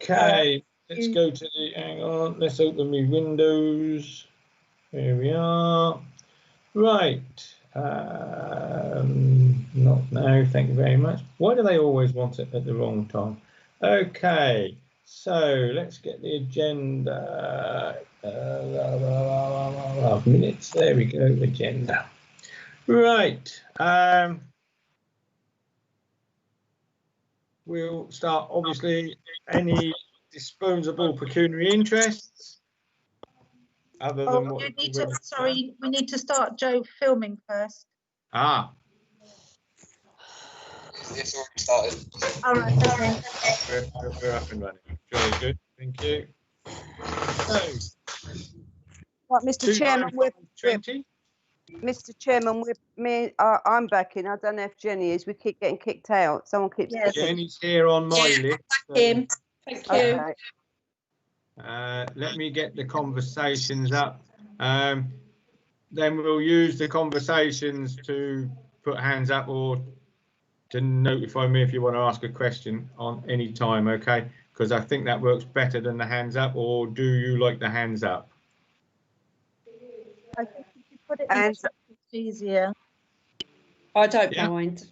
Okay, let's go to the, hang on, let's open the windows. Here we are. Right. Not now, thank you very much. Why do they always want it at the wrong time? Okay, so let's get the agenda. Minutes, there we go, agenda. Right. We'll start, obviously, any disposable pecuniary interests other than what we need to start Joe filming first. Ah. It's already started. All right, okay. We're up and running. Very good, thank you. So, Right, Mr. Chairman, Mr. Chairman, I'm back in. I don't know if Jenny is. We keep getting kicked out. Someone keeps kicking. Jenny's here on my list. Him. Thank you. Okay. Let me get the conversations up. Then we'll use the conversations to put hands up or to notify me if you want to ask a question on any time, okay? Because I think that works better than the hands up, or do you like the hands up? I think if you put it in chat, it's easier. I don't mind.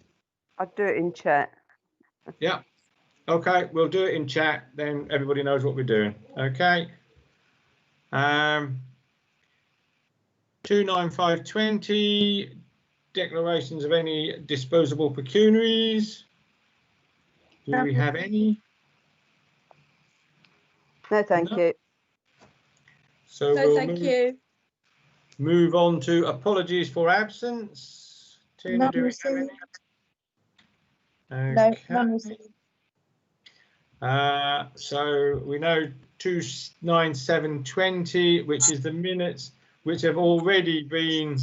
I'll do it in chat. Yeah. Okay, we'll do it in chat, then everybody knows what we're doing. Okay. 29520, declarations of any disposable pecuniaries. Do we have any? No, thank you. So No, we'll thank you. move on to apologies for absence. Tina, None do we have any? No, Okay. none received. So we know 29720, which is the minutes which have already been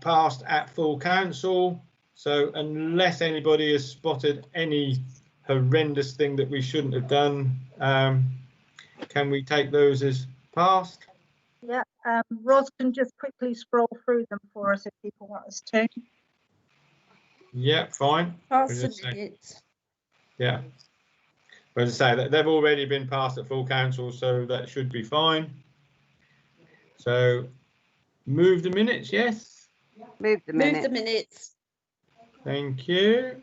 passed at full council. So unless anybody has spotted any horrendous thing that we shouldn't have done, can we take those as passed? Yeah, Ros can just quickly scroll through them for us if people want us to. Yeah, fine. Pass the minutes. Yeah. But as I say, that they've already been passed at full council, so that should be fine. So move the minutes, yes? Move the minutes. Move the minutes. Thank you.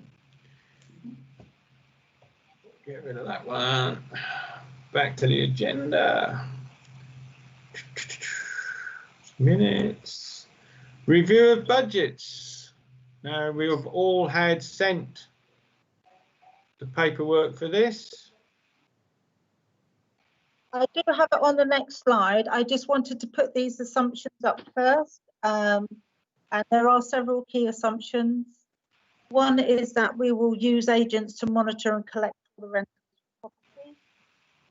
Get rid of that one. Back to the agenda. Minutes. Review of budgets. Now we have all had sent the paperwork for this. I do have it on the next slide. I just wanted to put these assumptions up first. And there are several key assumptions. One is that we will use agents to monitor and collect all the rent property.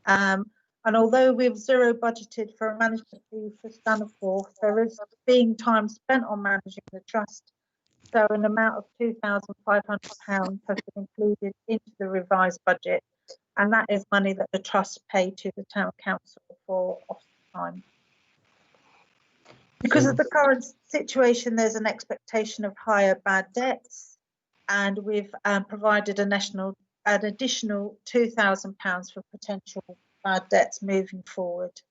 And although we've zero budgeted for a management fee for Staniforth, there is being time spent on managing the trust. So an amount of £2,500 has been included into the revised budget. And that is money that the trust pay to the town council for office time. Because of the current situation, there's an expectation of higher bad debts, and we've provided an additional £2,000 for potential bad debts moving forward.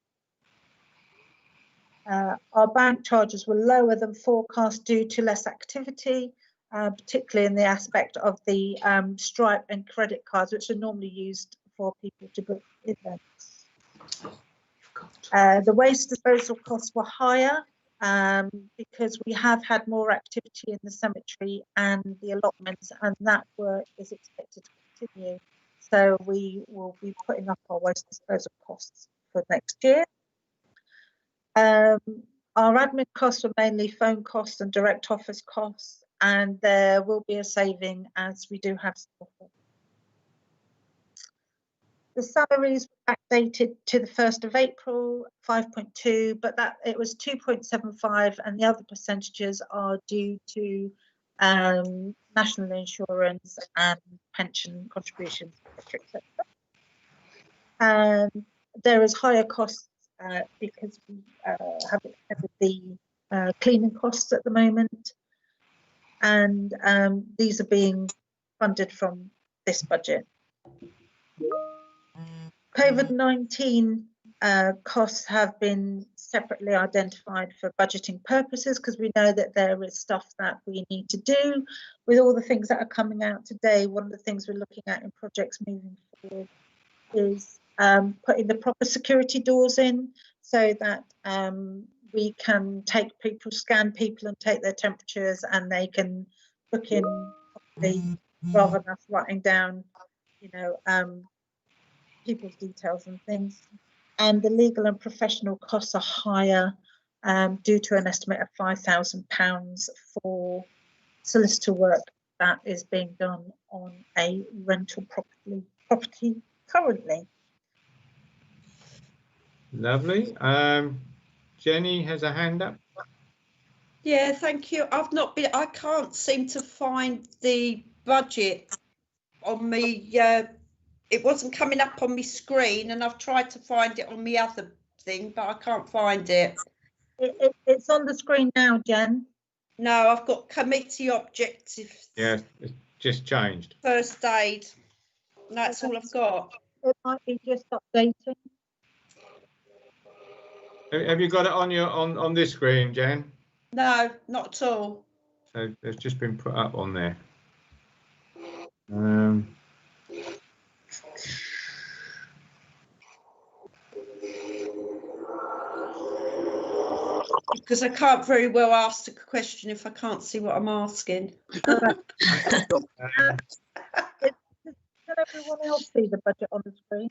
Our bank charges were lower than forecast due to less activity, particularly in the aspect of the Stripe and credit cards, which are normally used for people to book events. The waste disposal costs were higher because we have had more activity in the cemetery and the allotments, and that work is expected to continue. So we will be putting up our waste disposal costs for next year. Our admin costs were mainly phone costs and direct office costs, and there will be a saving as we do have staff. The salaries were backdated to the 1st of April, 5.2, but that it was 2.75, and the other percentages are due to national insurance and pension contributions, etc. And there is higher costs because we have extended the cleaning costs at the moment, and these are being funded from this budget. COVID-19 costs have been separately identified for budgeting purposes, because we know that there is stuff that we need to do with all the things that are coming out today. One of the things we're looking at in projects moving forward is putting the proper security doors in, so that we can take people, scan people and take their temperatures, and they can book in properly, rather than us writing down, you know, people's details and things. And the legal and professional costs are higher due to an estimate of £5,000 for solicitor work that is being done on a rental property currently. Lovely. Jenny has a hand up. Yeah, thank you. I can't seem to find the budget on me. It wasn't coming up on my screen, and I've tried to find it on my other thing, but I can't find it. It's on the screen now, Jen. No, I've got committee objectives. Yeah, it's just changed. First aid. That's all I've got. It might be just updating. Have you got it on your on this screen, Jen? No, not at all. So it's just been put up on there. Because I can't very well ask a question if I can't see what I'm asking. Can everyone else see the budget on the screen?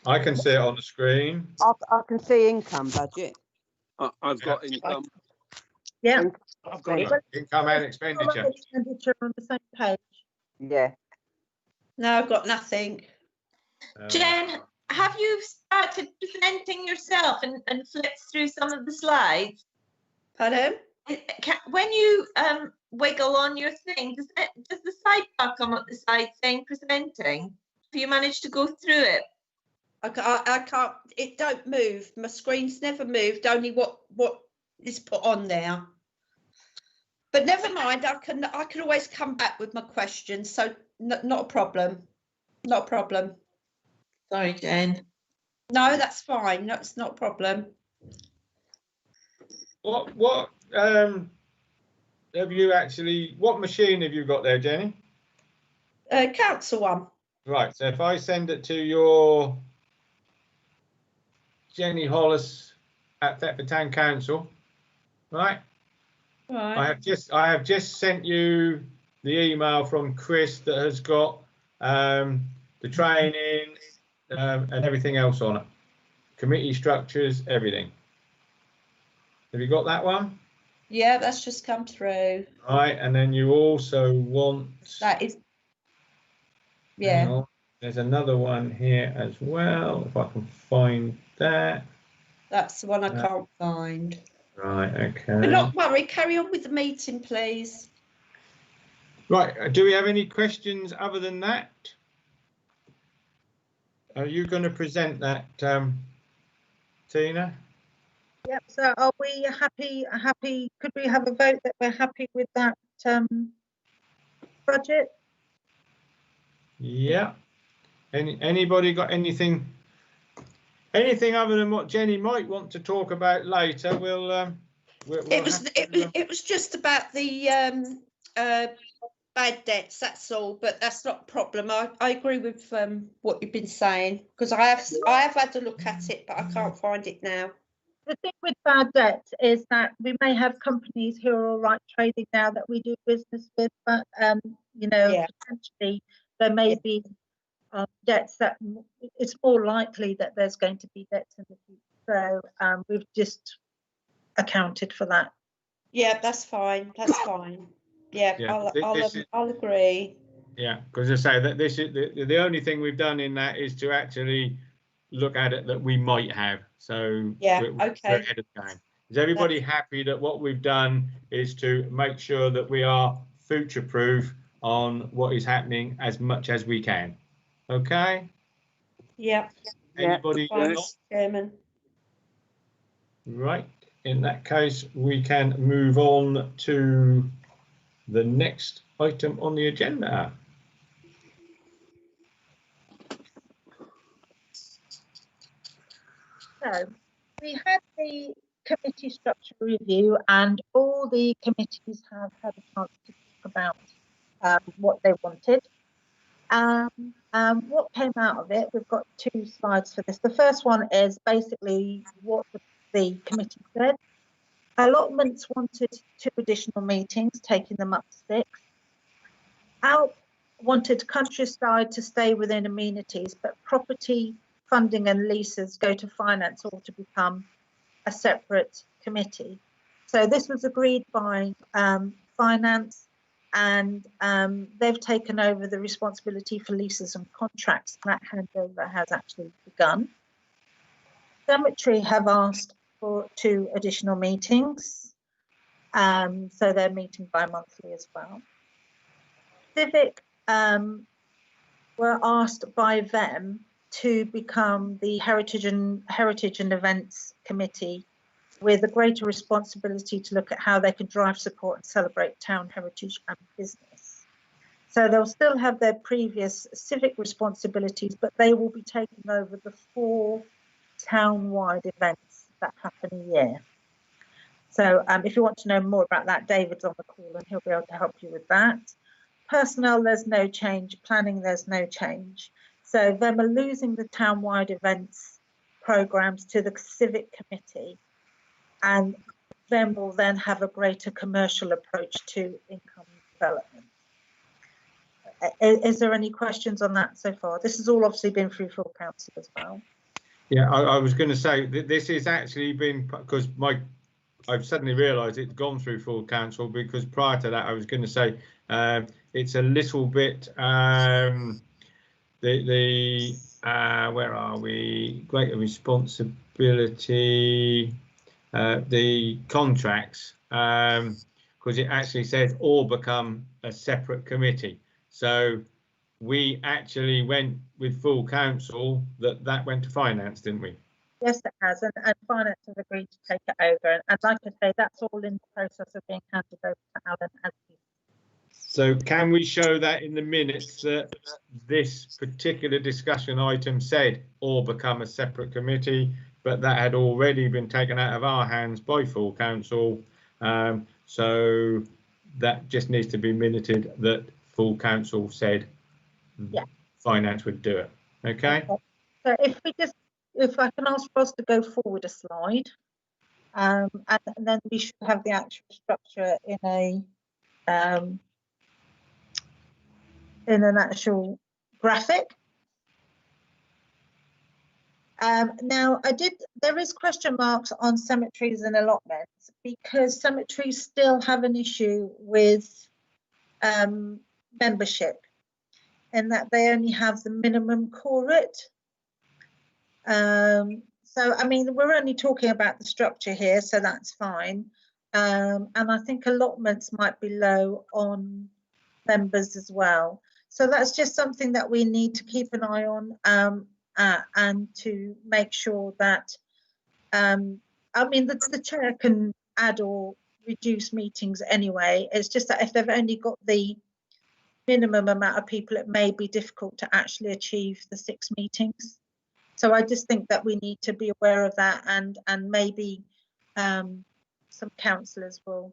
I can see it on the screen. I can see income budget. I've got income. Yeah. I've got it. Income and expenditure. Expenditure on the same page. Yeah. No, I've got nothing. Jen, have you started presenting yourself and flipped through some of the slides? Pardon? When you wiggle on your thing, does the sidebar come up the side saying presenting? Have you managed to go through it? I can't. It don't move. My screen's never moved. Only what is put on there. But never mind. I can always come back with my questions. So not a problem. Not a problem. Sorry, Jen. No, that's fine. No, it's not a problem. What have you actually? What machine have you got there, Jenny? Council one. Right. So if I send it to your Jenny Hollis at Thetford Town Council, right? Right. I have just sent you the email from Chris that has got the training and everything else on it, committee structures, everything. Have you got that one? Yeah, that's just come through. Right, and then you also want. That is. Yeah. Hang on, there's another one here as well. If I can find that. That's the one I can't find. Right, okay. But not worry, carry on with the meeting, please. Right, do we have any questions other than that? Are you going to present that, Tina? Yep. So are we happy? Could we have a vote that we're happy with that budget? Yeah. Anybody got anything other than what Jenny might want to talk about later? It was just about the bad debts, that's all, but that's not a problem. I agree with what you've been saying, because I have had a look at it, but I can't find it now. The thing with bad debt is that we may have companies who are all right trading now that we do business with, but you know, potentially there may be debts that it's more likely that there's going to be debts in the future. So we've just accounted for that. Yeah, that's fine. That's fine. Yeah, I'll agree. Yeah, because I say that this is the only thing we've done in that is to actually look at it that we might have. So yeah, we're ahead of the game. Is everybody happy that what we've done is to make sure that we are future proof on what is happening as much as we can? Okay. Yeah. Anybody? Thanks, Chairman. Right. In that case, we can move on to the next item on the agenda. So we had the committee structure review, and all the committees have had a chance to talk about what they wanted. What came out of it, we've got 2 slides for this. The first one is basically what the committee said. Allotments wanted 2 additional meetings, taking them up to 6. Alp wanted Countryside to stay within amenities, but property, funding and leases go to finance, or to become a separate committee. So this was agreed by finance, and they've taken over the responsibility for leases and contracts. That handover has actually begun. Cemetery have asked for 2 additional meetings, so they're meeting bi-monthly as well. Civic were asked by them to become the Heritage and Events Committee, with a greater responsibility to look at how they can drive, support and celebrate town heritage and business. So they'll still have their previous civic responsibilities, but they will be taking over the 4 town-wide events that happen a year. So if you want to know more about that, David's on the call and he'll be able to help you with that. Personnel, there's no change. Planning, there's no change. So them are losing the town-wide events programs to the civic committee, and then will then have a greater commercial approach to income development. Is there any questions on that so far? This has all obviously been through full council as well. Yeah, I was going to say that this has actually been, because I've suddenly realised it's gone through full council, because prior to that I was going to say it's a little bit where are we? Greater responsibility, the contracts, because it actually says or become a separate committee. So we actually went with full council that went to finance, didn't we? Yes, it has, and finance has agreed to take it over. And like I say, that's all in the process of being handed over to Alan as we. So can we show that in the minutes that this particular discussion item said or become a separate committee, but that had already been taken out of our hands by full council? So that just needs to be minuted that full council said finance would do it. Okay. So if I can ask Ross to go forward a slide, and then we should have the actual structure in an actual graphic. Now there is question marks on cemeteries and allotments, because cemeteries still have an issue with membership, in that they only have the minimum quorum. So I mean, we're only talking about the structure here, so that's fine. And I think allotments might be low on members as well. So that's just something that we need to keep an eye on, and to make sure that, I mean, the chair can add or reduce meetings anyway. It's just that if they've only got the minimum amount of people, it may be difficult to actually achieve the 6 meetings. So I just think that we need to be aware of that, and maybe some councillors will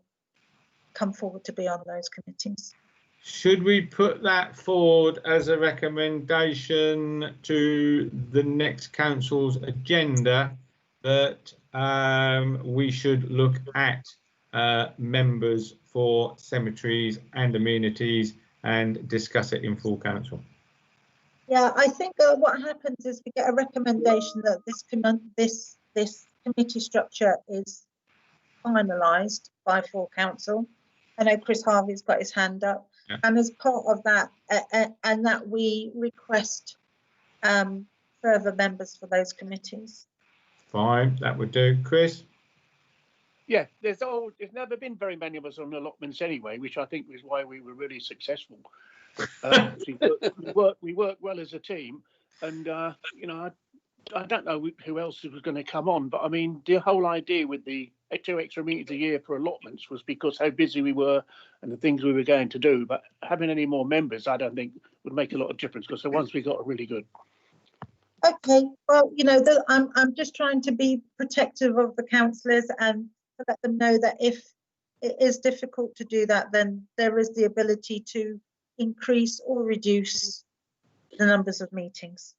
come forward to be on those committees. Should we put that forward as a recommendation to the next council's agenda, that we should look at members for cemeteries and amenities and discuss it in full council? Yeah, I think what happens is we get a recommendation that this committee structure is finalised by full council. I know Chris Harvey's got his hand up. Yeah. And as part of that, and that we request further members for those committees. Fine, that would do. Chris? Yeah, there's never been very many of us on allotments anyway, which I think is why we were really successful. We work well as a team, and you know, I don't know who else was going to come on, but I mean, the whole idea with the 2 extra meetings a year for allotments was because how busy we were and the things we were going to do. But having any more members, I don't think would make a lot of difference, because the ones we got are really good. Okay, well, I'm just trying to be protective of the councillors and to let them know that if it is difficult to do that, then there is the ability to increase or reduce the numbers of meetings.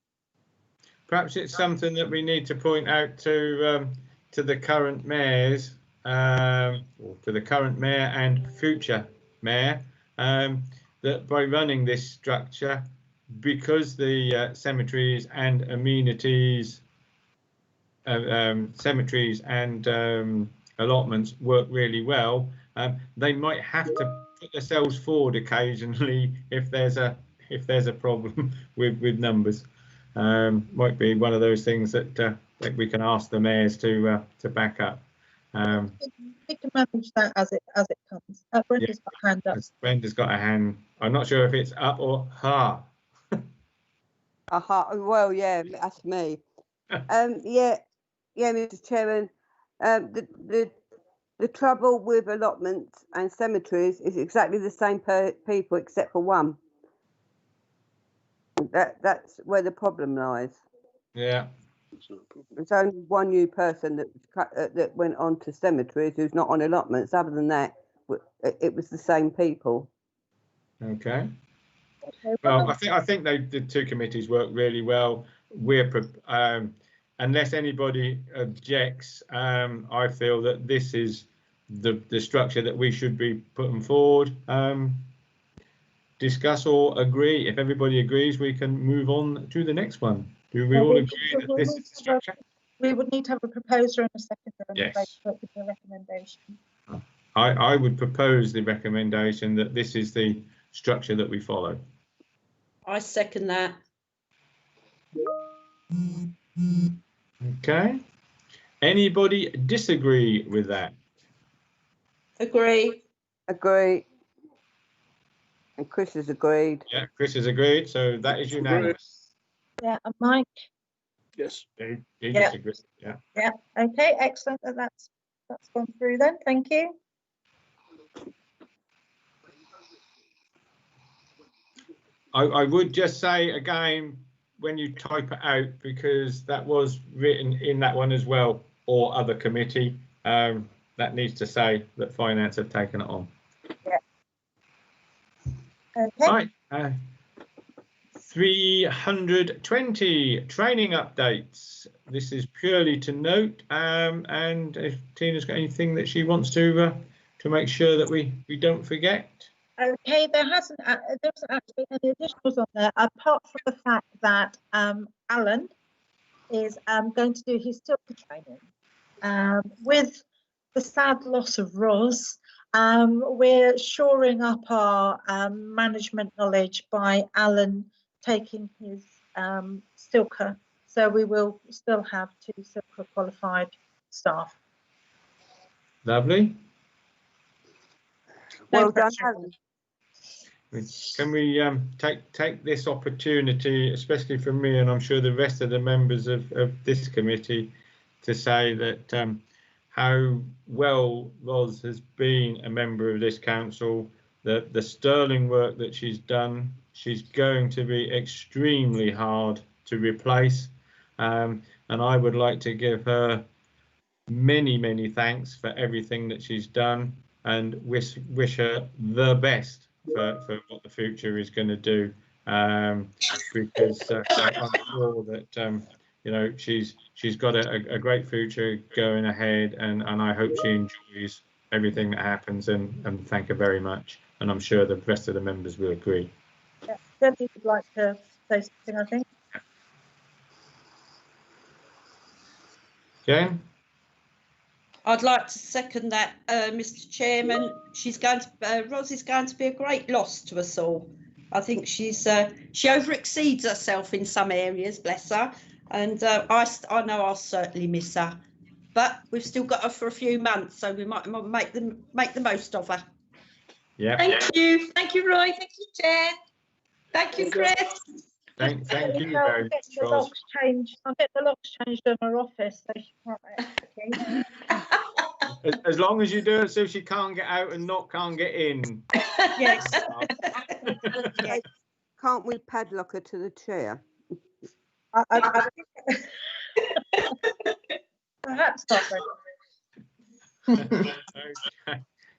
Perhaps it's something that we need to point out to the current mayors, or to the current mayor and future mayor, that by running this structure, because the cemeteries and amenities, cemeteries and allotments work really well, they might have to put themselves forward occasionally if there's a problem with numbers. Might be one of those things that we can ask the mayors to back up. We can manage that as it comes. Brenda's got a hand up. Brenda's got a hand. I'm not sure if it's up or ha. Aha, well, yeah, that's me. Yeah, Mr. Chairman. The trouble with allotments and cemeteries is exactly the same people except for one. That's where the problem lies. Yeah. There's only one new person that went on to cemeteries who's not on allotments. Other than that, it was the same people. Okay. Well, I think the two committees work really well. We're unless anybody objects, I feel that this is the structure that we should be putting forward. Discuss or agree. If everybody agrees, we can move on to the next one. Do we all agree that this is the structure? We would need to have a proposer and a seconder and Yes. a vote with the recommendation. I would propose the recommendation that this is the structure that we follow. I second that. Okay. Anybody disagree with that? Agree. Agree. And Chris has agreed. Yeah, Chris has agreed, so that is unanimous. Yeah, and Mike. Yes. You Yeah. disagree. Yeah. Yeah. Okay. Excellent. That's gone through then. Thank you. I would just say again, when you type it out, because that was written in that one as well, or other committee, that needs to say that finance have taken it on. Yeah. Okay. Right. 320 training updates. This is purely to note, and if Tina's got anything that she wants to make sure that we don't forget. Okay, there wasn't actually any additionals on there, apart from the fact that Alan is going to do his silver training. With the sad loss of Ros, we're shoring up our management knowledge by Alan taking his Silka, so we will still have 2 Silka qualified staff. Lovely. Well No done, pressure. Alan. Can we take this opportunity, especially from me, and I'm sure the rest of the members of this committee, to say that how well Ros has been a member of this council, the sterling work that she's done. She's going to be extremely hard to replace, and I would like to give her many thanks for everything that she's done, and wish her the best for what the future is going to do, because I'm sure that she's got a great future going ahead, and I hope she enjoys everything that happens, and thank her very much, and I'm sure the rest of the members will agree. Yeah, Debbie would like to say something, I think. Jane? I'd like to second that, Mr. Chairman. Ros is going to be a great loss to us all. I think she overexceeds herself in some areas, bless her, and I know I'll certainly miss her. But we've still got her for a few months, so we might make the most of her. Yeah. Thank you, Roy. Thank you, Jen. Thank you, Chris. Thank you I'll very get the much. locks changed. I'll get the locks changed in her office so she can't exit. As long as you do it so she can't get out and can't get in. Yes. Can't we padlock her to the chair? I think perhaps not. Okay.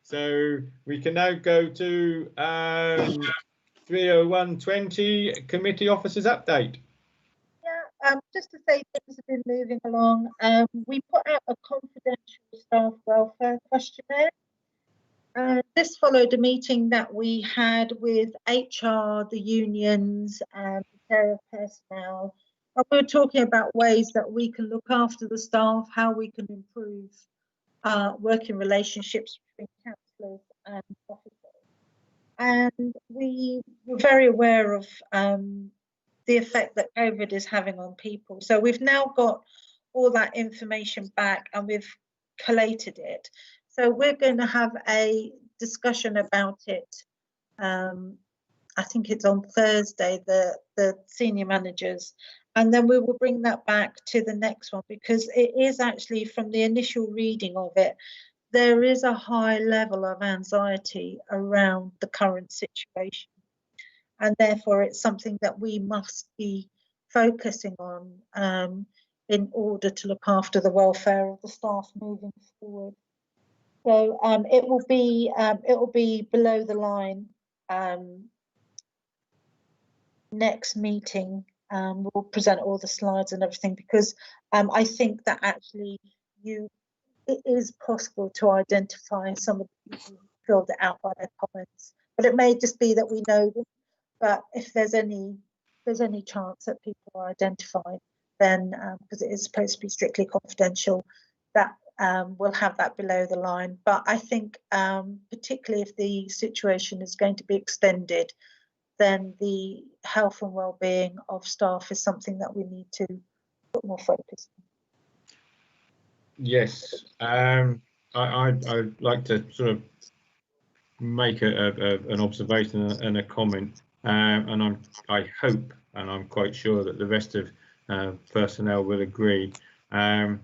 So we can now go to 30120 committee officers update. Yeah, just to say things have been moving along. We put out a confidential staff welfare questionnaire. This followed a meeting that we had with HR, the unions, and the care of personnel. And we were talking about ways that we can look after the staff, how we can improve working relationships between councillors and officers. And we were very aware of the effect that COVID is having on people. So we've now got all that information back and we've collated it. So we're going to have a discussion about it. I think it's on Thursday, the senior managers, and then we will bring that back to the next one, because it is actually, from the initial reading of it, there is a high level of anxiety around the current situation. And therefore it's something that we must be focusing on in order to look after the welfare of the staff moving forward. So it will be below the line next meeting. We'll present all the slides and everything, because I think that actually it is possible to identify some of the people who filled it out by their comments, but it may just be that we know them. But if there's any chance that people are identified, then because it is supposed to be strictly confidential, that we'll have that below the line. But I think particularly if the situation is going to be extended, then the health and well-being of staff is something that we need to put more focus on. Yes, I'd like to sort of make an observation and a comment, and I hope, and I'm quite sure that the rest of personnel will agree. I'd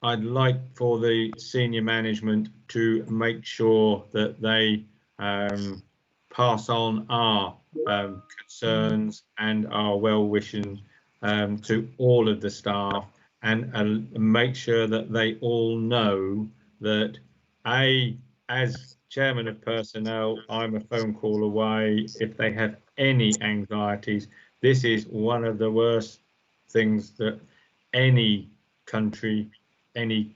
like for the senior management to make sure that they pass on our concerns and our well-wishing to all of the staff, and make sure that they all know that as chairman of personnel, I'm a phone call away if they have any anxieties. This is one of the worst things that any country, any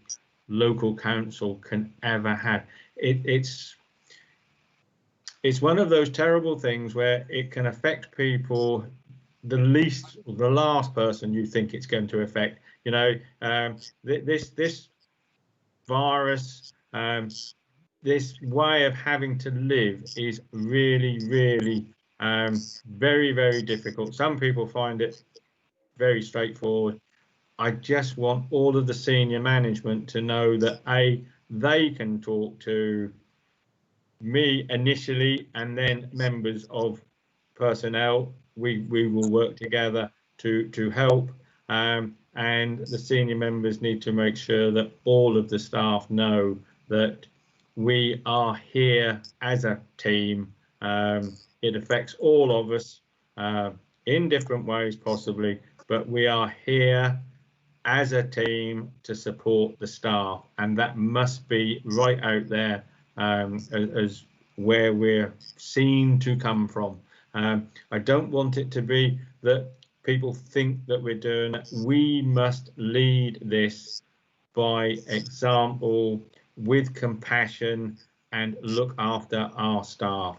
local council can ever have. It's one of those terrible things where it can affect people the last person you think it's going to affect. You know, this virus, this way of having to live is really, really very, very difficult. Some people find it very straightforward. I just want all of the senior management to know that they can talk to me initially, and then members of personnel. We will work together to help, and the senior members need to make sure that all of the staff know that we are here as a team. It affects all of us in different ways possibly, but we are here as a team to support the staff, and that must be right out there as where we're seen to come from. I don't want it to be that people think that we're doing it. We must lead this by example, with compassion, and look after our staff.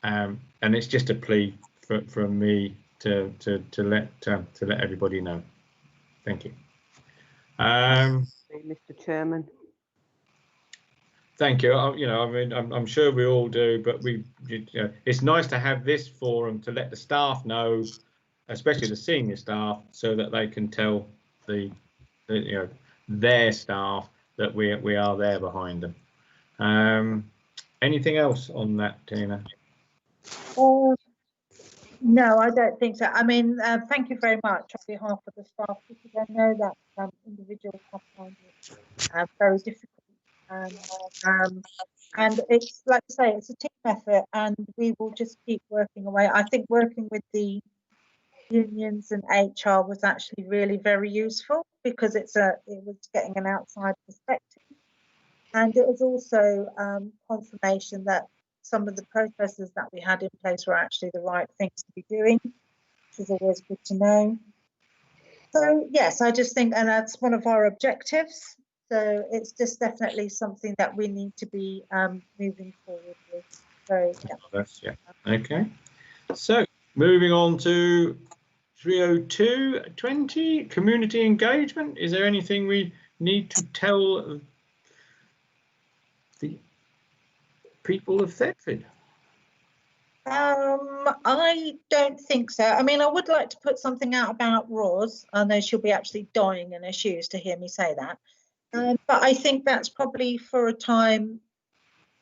And it's just a plea from me to let everybody know. Thank you. Mr. Chairman. Thank you. You know, I mean, I'm sure we all do, but it's nice to have this forum to let the staff know, especially the senior staff, so that they can tell their staff that we are there behind them. Anything else on that, Tina? No, I don't think so. I mean, thank you very much on behalf of the staff, because I know that individuals have found it very difficult. And it's like I say, it's a team effort, and we will just keep working away. I think working with the unions and HR was actually really very useful, because it was getting an outside perspective, and it was also confirmation that some of the processes that we had in place were actually the right things to be doing, which is always good to know. So yes, I just think, and that's one of our objectives. So it's just definitely something that we need to be moving forward with. So yeah. Okay. So moving on to 302.20, community engagement. Is there anything we need to tell the people of Thetford? I don't think so. I mean, I would like to put something out about Roz. I know she'll be actually dying in her shoes to hear me say that. But I think that's probably for a time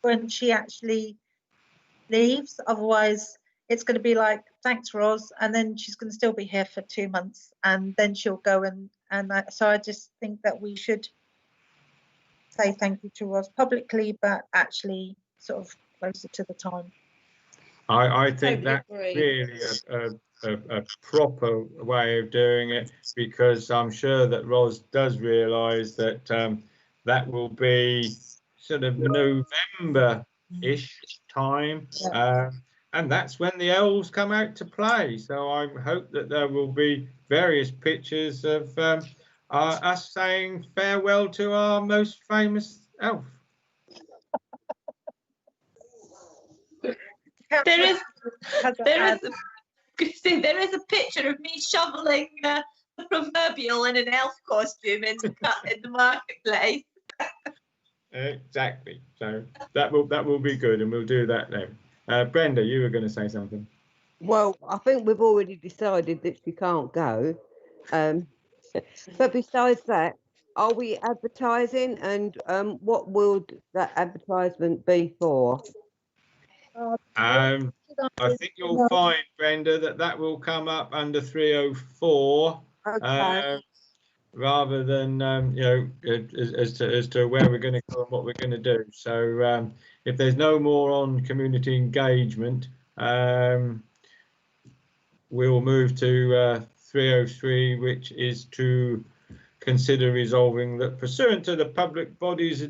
when she actually leaves. Otherwise, it's going to be like, thanks, Roz, and then she's going to still be here for 2 months, and then she'll go so I just think that we should say thank you to Roz publicly, but actually sort of closer to the time. I think Totally that's agree. really a proper way of doing it, because I'm sure that Roz does realise that that will be sort of November-ish time, and that's when the elves come out to play. So I hope that there will be various pictures of us saying farewell to our most famous elf. There is a picture of me shoveling the proverbial in an elf costume in the marketplace. Exactly. So that will be good, and we'll do that now. Brenda, you were going to say something. Well, I think we've already decided that she can't go. But besides that, are we advertising, and what will that advertisement be for? I think you'll find, Brenda, that will come up under 304, Okay. rather than as to where we're going to go and what we're going to do. So if there's no more on community engagement, we'll move to 303, which is to consider resolving that pursuant to the Public Bodies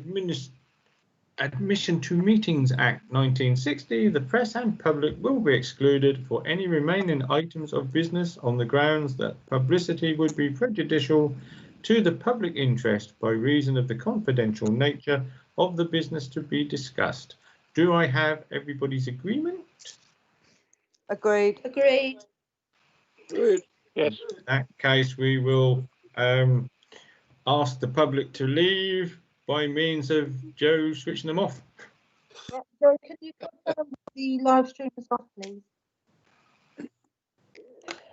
Admission to Meetings Act 1960, the press and public will be excluded for any remaining items of business on the grounds that publicity would be prejudicial to the public interest by reason of the confidential nature of the business to be discussed. Do I have everybody's agreement? Agreed. Agreed. Yes. In that case, we will ask the public to leave by means of Joe switching them off. Joe, can you confirm the live stream is off, please?